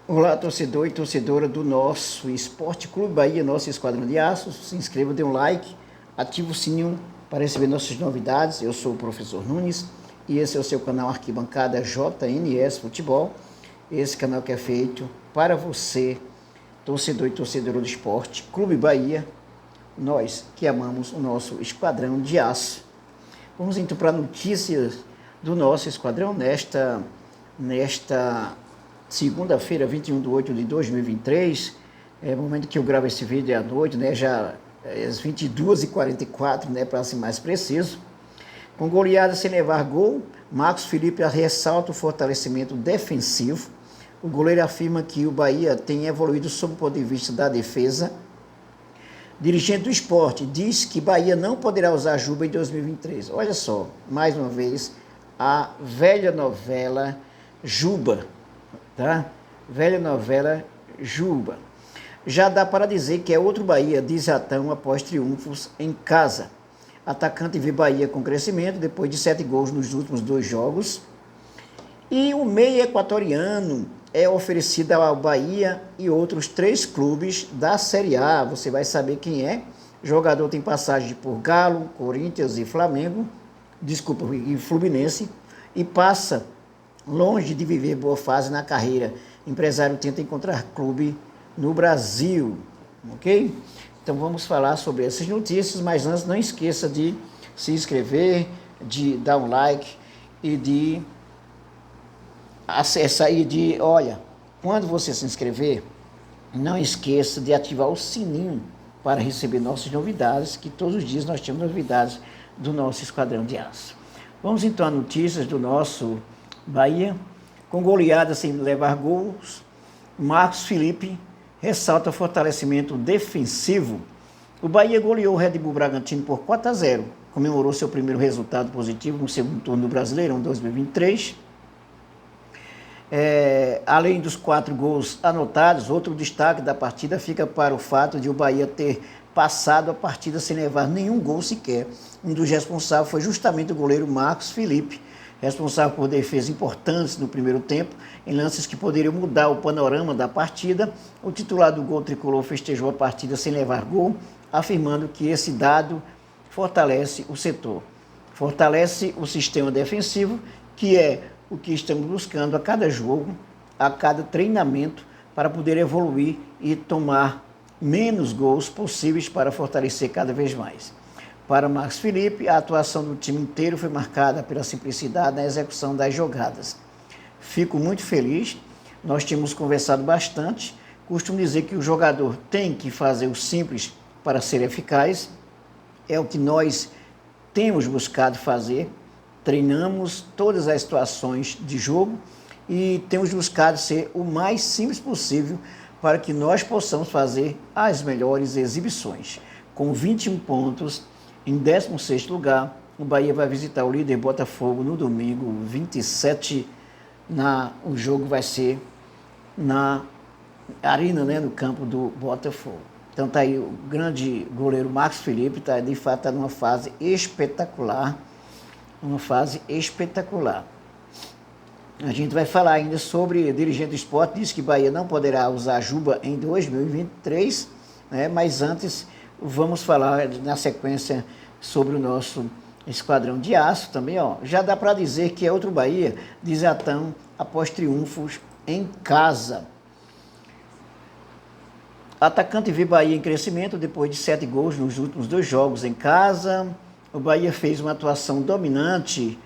Olá, torcedor e torcedora do nosso Esporte Clube Bahia, nosso Esquadrão de Aços. Se inscreva, dê um like, ative o sininho para receber nossas novidades. Eu sou o professor Nunes e esse é o seu canal Arquibancada JNS Futebol. Esse canal que é feito para você, torcedor e torcedora do Esporte Clube Bahia, nós que amamos o nosso Esquadrão de Aço. Vamos então para notícias do nosso Esquadrão nesta segunda-feira, 21 de 8 de 2023, momento que eu gravo esse vídeo à noite, né, já às 22h44, né, para ser mais preciso. Com goleada sem levar gol, Marcos Felipe ressalta o fortalecimento defensivo. O goleiro afirma que o Bahia tem evoluído sob o ponto de vista da defesa. Dirigente do Esporte diz que Bahia não poderá usar Juba em 2023. Olha só, mais uma vez, a velha novela Juba, tá? Velha novela Juba. Já dá para dizer que é outro Bahia, diz Atão após triunfos em casa. Atacante vê Bahia com crescimento depois de 7 gols nos últimos 2 jogos. E o meia equatoriano é oferecido ao Bahia e outros 3 clubes da Série A. Você vai saber quem é. O jogador tem passagem por Galo, Corinthians e e Fluminense, e passa longe de viver boa fase na carreira. O empresário tenta encontrar clube no Brasil, ok? Então vamos falar sobre essas notícias, mas antes não esqueça de se inscrever, de dar um like e de acessar aí olha, quando você se inscrever, não esqueça de ativar o sininho para receber nossas novidades, que todos os dias nós temos novidades do nosso Esquadrão de Aço. Vamos então a notícias do nosso Bahia. Com goleada sem levar gols, Marcos Felipe ressalta o fortalecimento defensivo. O Bahia goleou o Red Bull Bragantino por 4-0, comemorou seu primeiro resultado positivo no segundo turno do Brasileirão 2023. Além dos 4 gols anotados, outro destaque da partida fica para o fato de o Bahia ter passado a partida sem levar nenhum gol sequer. Um dos responsáveis foi justamente o goleiro Marcos Felipe, responsável por defesas importantes no primeiro tempo, em lances que poderiam mudar o panorama da partida. O titular do gol tricolor festejou a partida sem levar gol, afirmando que esse dado fortalece o setor, fortalece o sistema defensivo, que é o que estamos buscando a cada jogo, a cada treinamento, para poder evoluir e tomar menos gols possíveis para fortalecer cada vez mais. Para Marcos Felipe, a atuação do time inteiro foi marcada pela simplicidade na execução das jogadas. Fico muito feliz, nós tínhamos conversado bastante, costumo dizer que o jogador tem que fazer o simples para ser eficaz, é o que nós temos buscado fazer, treinamos todas as situações de jogo e temos buscado ser o mais simples possível para que nós possamos fazer as melhores exibições. Com 21 pontos, em 16º lugar, o Bahia vai visitar o líder Botafogo no domingo 27. O jogo vai ser na arena, né, no campo do Botafogo. Então tá aí o grande goleiro Marcos Felipe, de fato está numa fase espetacular. Uma fase espetacular. A gente vai falar ainda sobre dirigente do Esporte, diz que Bahia não poderá usar Juba em 2023, né? Mas antes vamos falar na sequência sobre o nosso Esquadrão de Aço também, ó. Já dá para dizer que é outro Bahia, diz Atão, após triunfos em casa. Atacante vê Bahia em crescimento depois de 7 gols nos últimos 2 jogos em casa. O Bahia fez uma atuação dominante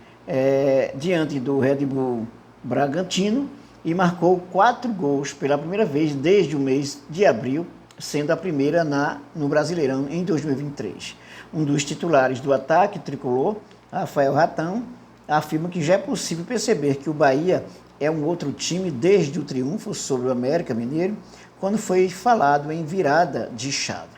diante do Red Bull Bragantino e marcou 4 gols pela primeira vez desde o mês de abril, sendo a primeira no Brasileirão em 2023. Um dos titulares do ataque tricolor, Rafael Ratão, afirma que já é possível perceber que o Bahia é um outro time desde o triunfo sobre o América Mineiro, quando foi falado em virada de chave.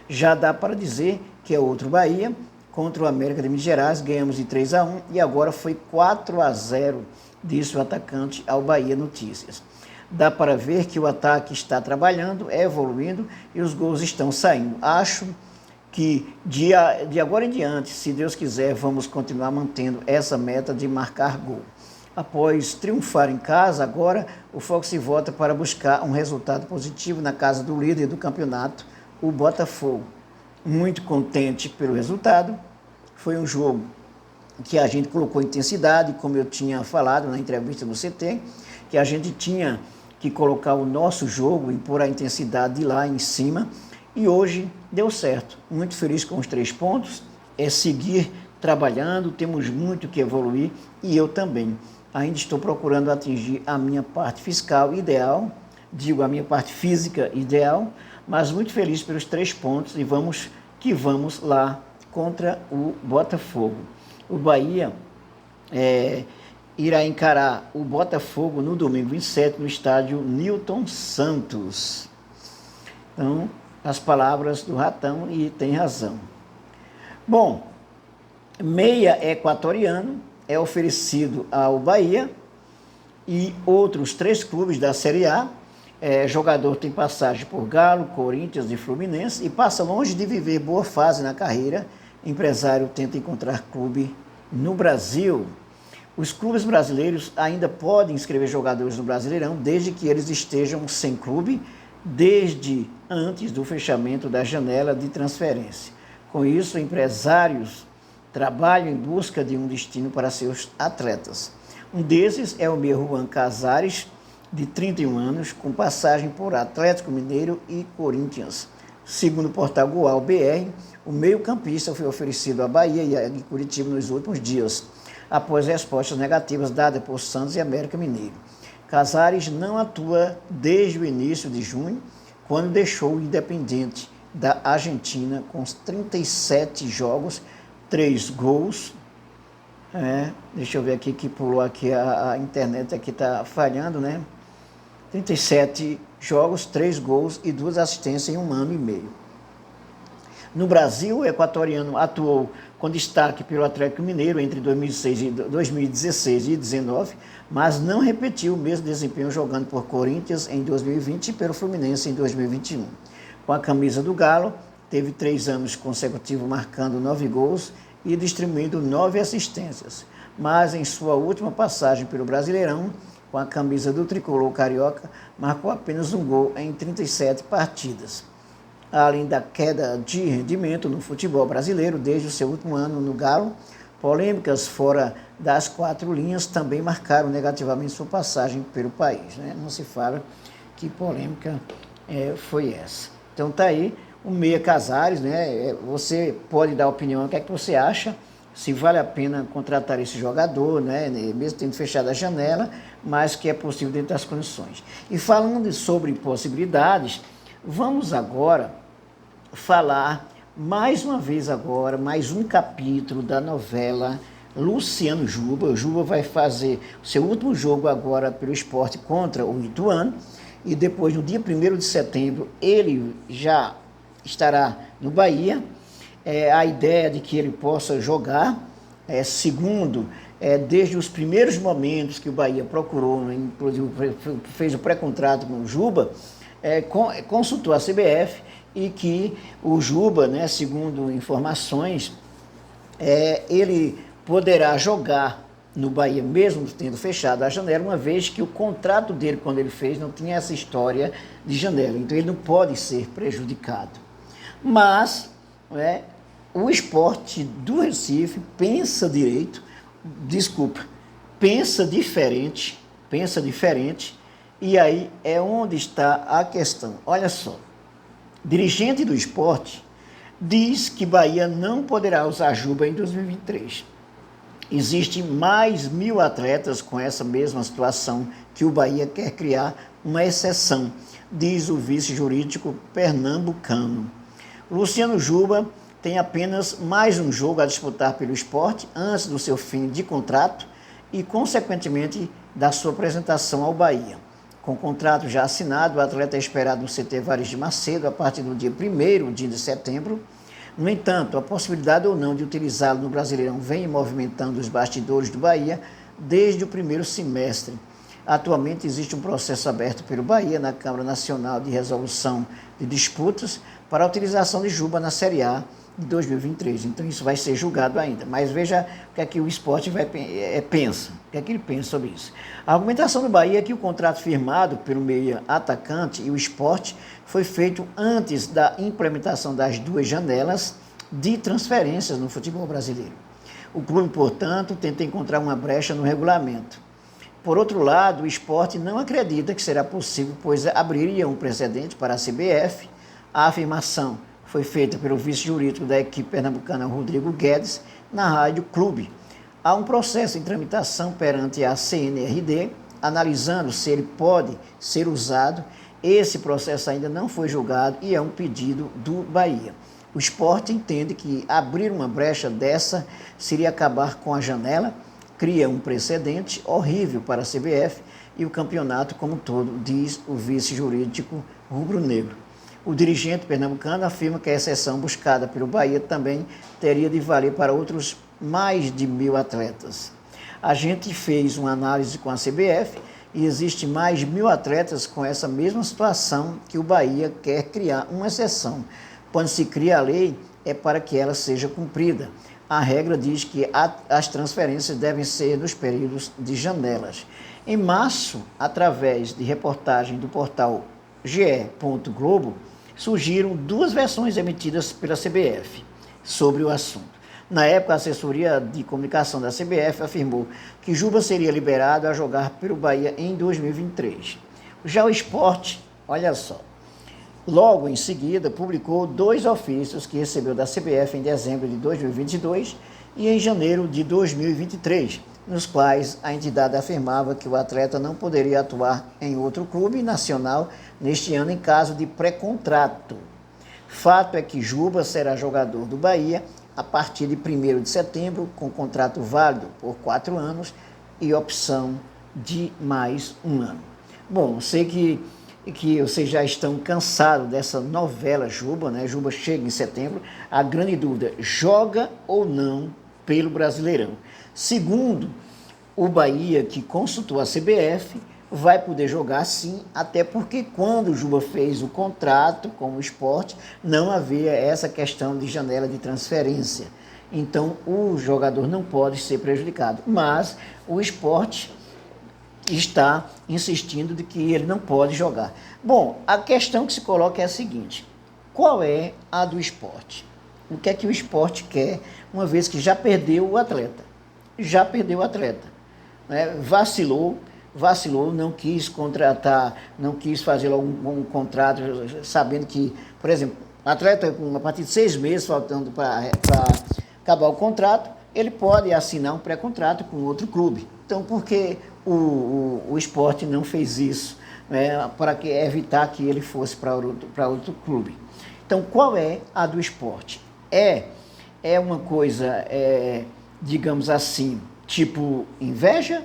Já dá para dizer que é outro Bahia. Contra o América de Minas Gerais, ganhamos de 3-1 e agora foi 4-0, disse o atacante ao Bahia Notícias. Dá para ver que o ataque está trabalhando, evoluindo e os gols estão saindo. Acho que de agora em diante, se Deus quiser, vamos continuar mantendo essa meta de marcar gol. Após triunfar em casa, agora o foco se volta para buscar um resultado positivo na casa do líder do campeonato, o Botafogo. Muito contente pelo resultado. Foi um jogo que a gente colocou intensidade, como eu tinha falado na entrevista do CT, que a gente tinha que colocar o nosso jogo e pôr a intensidade lá em cima. E hoje deu certo. Muito feliz com os 3 pontos. É seguir trabalhando, temos muito que evoluir e eu também. Ainda estou procurando atingir a minha parte fiscal ideal, digo a minha parte física ideal, mas muito feliz pelos 3 pontos e vamos lá contra o Botafogo. O Bahia irá encarar o Botafogo no domingo 27 no estádio Newton Santos. Então, as palavras do Ratão e tem razão. Bom, meia equatoriano é oferecido ao Bahia e outros 3 clubes da Série A. Jogador tem passagem por Galo, Corinthians e Fluminense e passa longe de viver boa fase na carreira. Empresário tenta encontrar clube no Brasil. Os clubes brasileiros ainda podem inscrever jogadores no Brasileirão desde que eles estejam sem clube desde antes do fechamento da janela de transferência. Com isso, empresários trabalham em busca de um destino para seus atletas. Um desses é o meia Juan Casares, de 31 anos, com passagem por Atlético Mineiro e Corinthians. Segundo o portal Goal BR, o meio-campista foi oferecido à Bahia e a Curitiba nos últimos dias, após respostas negativas dadas por Santos e América Mineiro. Casares não atua desde o início de junho, quando deixou o Independente da Argentina com 37 jogos, 3 gols. Deixa eu ver aqui que pulou aqui, a internet aqui está falhando, né? 37 jogos, 3 gols e 2 assistências em 1 ano e meio. No Brasil, o equatoriano atuou com destaque pelo Atlético Mineiro entre 2016 e 2019, mas não repetiu o mesmo desempenho jogando por Corinthians em 2020 e pelo Fluminense em 2021. Com a camisa do Galo, teve 3 anos consecutivos marcando 9 gols e distribuindo 9 assistências. Mas em sua última passagem pelo Brasileirão, com a camisa do tricolor carioca, marcou apenas 1 gol em 37 partidas. Além da queda de rendimento no futebol brasileiro desde o seu último ano no Galo, polêmicas fora das 4 linhas também marcaram negativamente sua passagem pelo país. Não se fala que polêmica foi essa. Então tá aí o meia Casares, você pode dar opinião, o que é que você acha, se vale a pena contratar esse jogador, mesmo tendo fechado a janela, mas que é possível dentro das condições. E falando sobre possibilidades, vamos agora falar mais uma vez agora, mais um capítulo da novela Luciano Juba. O Juba vai fazer o seu último jogo agora pelo Sport contra o Ituano e depois, no dia 1º de setembro, ele já estará no Bahia. A ideia de que ele possa jogar, segundo, desde os primeiros momentos que o Bahia procurou, inclusive fez o pré-contrato com o Juba, consultou a CBF e que o Juba, segundo informações, ele poderá jogar no Bahia, mesmo tendo fechado a janela, uma vez que o contrato dele, quando ele fez, não tinha essa história de janela, então ele não pode ser prejudicado. Mas o Sport do Recife pensa diferente, e aí é onde está a questão. Olha só, dirigente do Sport diz que Bahia não poderá usar Juba em 2023. Existem mais 1.000 atletas com essa mesma situação que o Bahia quer criar uma exceção, diz o vice-jurídico pernambucano. Luciano Juba tem apenas mais um jogo a disputar pelo Sport antes do seu fim de contrato e, consequentemente, da sua apresentação ao Bahia. Com o contrato já assinado, o atleta é esperado no CT Vares de Macedo a partir do dia 1º de setembro. No entanto, a possibilidade ou não de utilizá-lo no Brasileirão vem movimentando os bastidores do Bahia desde o primeiro semestre. Atualmente existe um processo aberto pelo Bahia na Câmara Nacional de Resolução de Disputas para a utilização de Juba na Série A de 2023. Então isso vai ser julgado ainda. Mas veja o que é que o Sport pensa. O que é que ele pensa sobre isso. A argumentação do Bahia é que o contrato firmado pelo meia atacante e o Sport foi feito antes da implementação das duas janelas de transferências no futebol brasileiro. O clube, portanto, tenta encontrar uma brecha no regulamento. Por outro lado, o Sport não acredita que será possível, pois abriria um precedente para a CBF. A afirmação foi feita pelo vice-jurídico da equipe pernambucana, Rodrigo Guedes, na Rádio Clube. Há um processo em tramitação perante a CNRD, analisando se ele pode ser usado. Esse processo ainda não foi julgado e é um pedido do Bahia. O Sport entende que abrir uma brecha dessa seria acabar com a janela, cria um precedente horrível para a CBF e o campeonato como um todo, diz o vice-jurídico rubro-negro. O dirigente pernambucano afirma que a exceção buscada pelo Bahia também teria de valer para outros mais de 1.000 atletas. A gente fez uma análise com a CBF e existe mais de 1.000 atletas com essa mesma situação que o Bahia quer criar uma exceção. Quando se cria a lei, é para que ela seja cumprida. A regra diz que as transferências devem ser nos períodos de janelas. Em março, através de reportagem do portal ge.globo, surgiram duas versões emitidas pela CBF sobre o assunto. Na época, a assessoria de comunicação da CBF afirmou que Juba seria liberado a jogar pelo Bahia em 2023. Já o Sport, olha só, logo em seguida, publicou 2 ofícios que recebeu da CBF em dezembro de 2022 e em janeiro de 2023, nos quais a entidade afirmava que o atleta não poderia atuar em outro clube nacional neste ano em caso de pré-contrato. Fato é que Juba será jogador do Bahia a partir de 1º de setembro, com contrato válido por 4 anos e opção de mais 1 ano. Bom, sei que vocês já estão cansados dessa novela Juba, né? Juba chega em setembro. A grande dúvida, joga ou não pelo Brasileirão? Segundo o Bahia, que consultou a CBF, vai poder jogar sim, até porque quando o Juba fez o contrato com o Sport, não havia essa questão de janela de transferência. Então, o jogador não pode ser prejudicado. Mas o Sport está insistindo de que ele não pode jogar. Bom, a questão que se coloca é a seguinte: qual é a do Sport? O que é que o Sport quer, uma vez que já perdeu o atleta? Já perdeu o atleta, né? Vacilou, não quis contratar, não quis fazer logo um contrato, sabendo que, por exemplo, o atleta, a partir de 6 meses, faltando para acabar o contrato, ele pode assinar um pré-contrato com outro clube. Então, por que o Sport não fez isso, né, para evitar que ele fosse para outro clube? Então, qual é a do Sport? É uma coisa, digamos assim, tipo inveja?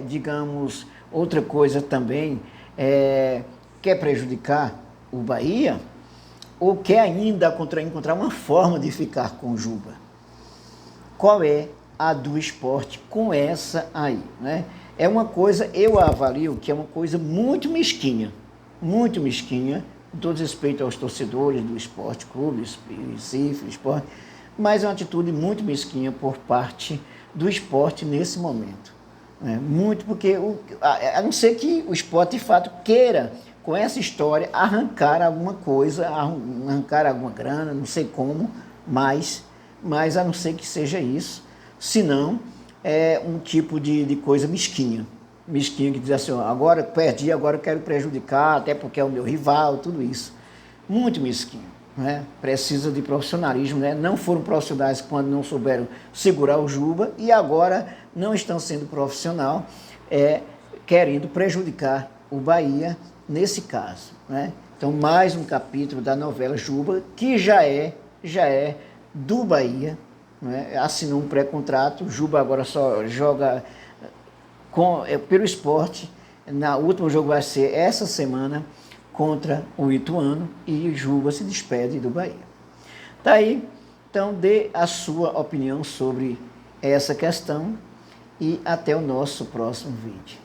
Digamos, outra coisa também, quer prejudicar o Bahia? Ou quer ainda encontrar uma forma de ficar com o Juba? Qual é a do Sport com essa aí, né? É uma coisa, eu avalio que é uma coisa muito mesquinha, com todo respeito aos torcedores do Sport Clube, Recife, Sport, mas é uma atitude muito mesquinha por parte do Sport nesse momento. Né? Muito porque, a não ser que o Sport de fato queira, com essa história, arrancar alguma coisa, arrancar alguma grana, não sei como, mas a não ser que seja isso, senão é um tipo de coisa mesquinha que diz assim, ó, agora perdi, agora eu quero prejudicar, até porque é o meu rival, tudo isso. Muito mesquinho, né? Precisa de profissionalismo, né? Não foram profissionais quando não souberam segurar o Juba e agora não estão sendo profissional, querendo prejudicar o Bahia nesse caso, né? Então, mais um capítulo da novela Juba, que já é do Bahia, né? Assinou um pré-contrato, Juba agora só joga pelo Sport. O último jogo vai ser essa semana contra o Ituano e o Juba se despede do Bahia. Tá aí, então dê a sua opinião sobre essa questão e até o nosso próximo vídeo.